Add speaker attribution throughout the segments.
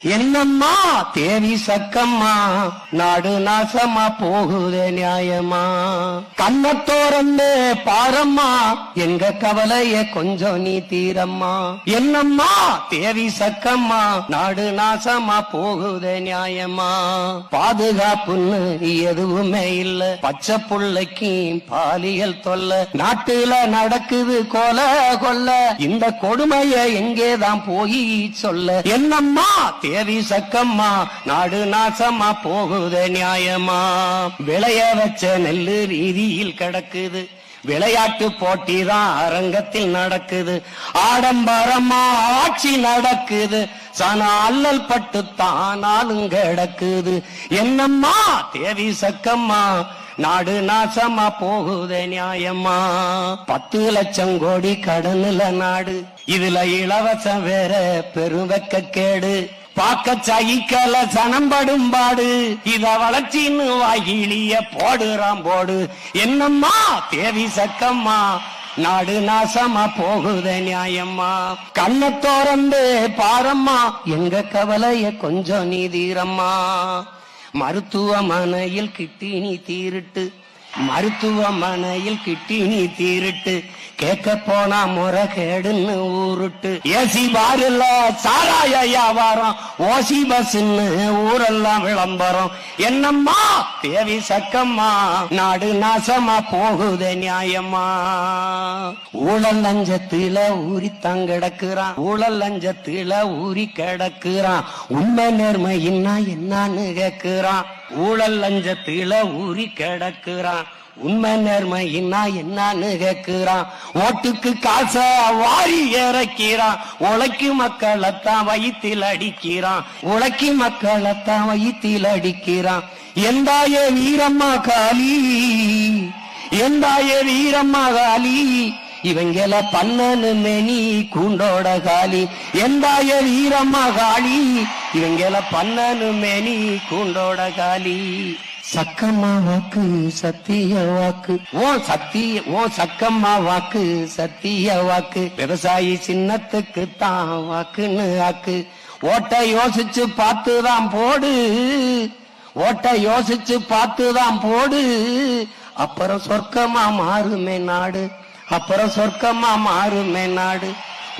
Speaker 1: என்னம்மா தேவி சக்கம்மா நாடு நாசமா போகுதே நியாயமா கண்ணத்தோரன்னு பாரம்மா எங்க கவலைய கொஞ்சம் நீ தீரம்மா என்னம்மா தேவி சக்கம்மா நாடு நாசமா போகுதே நியாயமா பாதுகாப்புன்னு எதுவுமே இல்ல பச்சை புள்ளைக்கு பாலியல் தொல்ல நாட்டுல நடக்குது கொலை கொல்ல இந்த கொடுமைய எங்கேதான் போய் சொல்ல என்னம்மா தேவி சக்கம்மா நாடு நாசமா போகுது நியாயமா விளைய வச்ச நெல்லு ரீதியில் கிடக்குது விளையாட்டு போட்டிதான் அரங்கத்தில் நடக்குது ஆடம்பரமா ஆட்சி நடக்குது சன அல்லல் பட்டு தானாலும் கிடக்குது என்னம்மா தேவி சக்கம்மா நாடு நாசமா போகுது நியாயமா 10 லட்சம் கோடி கடனுல நாடு இதுல இலவசம் வேற பெருவெக்க கேடு பாக்க சகிக்கல சனம்படும் பாடு இத வளர்ச்சின்னு வாயிலிய போடுறான் போடு என்னம்மா தேவி சக்கம்மா நாடு நாசமா போகுத நியாயம்மா கண்ண தோறந்து பாரம்மா எங்க கவலைய கொஞ்சம் நீ தீரம்மா மருத்துவமனையில் கிட்டினி தீருட்டு மருத்துவமனையில் கிட்டினி தீருட்டு கேட்க போனா முறை கேடுன்னு ஊருட்டு ஏசி பாருல சாராய வியாபாரம் ஓசி பஸ்ன்னு ஊரெல்லாம் விளம்பரம் என்னம்மா தேவி சக்கம்மா நாடு நாசமா போகுதே நியாயம்மா ஊழல் லஞ்சத்துல ஊறி தங்கிடக்குறான் ஊழல் லஞ்சத்துல ஊறி கிடக்குறான் உண்மை நேர்மை என்னன்னு கேக்குறான் ஊழல் லஞ்சத்துல ஊறி கிடக்குறான் உண்மை நேர்மை என்னன்னு கேக்குறான் ஓட்டுக்கு காச வாரி இறக்கிறான் உழைக்கு மக்களைத்தான் வயிற்றில் அடிக்கிறான் உழைக்கு மக்களைத்தான் வயிற்றில் அடிக்கிறான் எந்தாய வீரம்மா காளி எந்தாய வீரம்மா காளி இவங்கள பன்னனு மேனி கூண்டோட காளி எந்தாய வீரம்மா காளி இவங்கள பன்னனு மேனி கூண்டோட காளி சக்கம்மா வாக்கு சத்திய வாக்கு ஓ சக்கம்மா வாக்கு சத்திய வாக்கு விவசாயி சின்னத்துக்கு தான் வாக்குன்னு ஆக்கு ஓட்ட யோசிச்சு பார்த்துதான் போடு ஓட்ட யோசிச்சு பார்த்துதான் போடு அப்புறம் சொர்க்கமா மாறுமே நாடு அப்புறம் சொர்க்கமா மாறுமே நாடு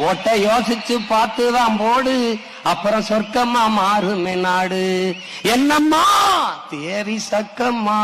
Speaker 1: ஓட்ட யோசிச்சு பார்த்துதான் போடு அப்புறம் சொர்க்கமா மாறுமே நாடு என்னம்மா தேவி சக்கம்மா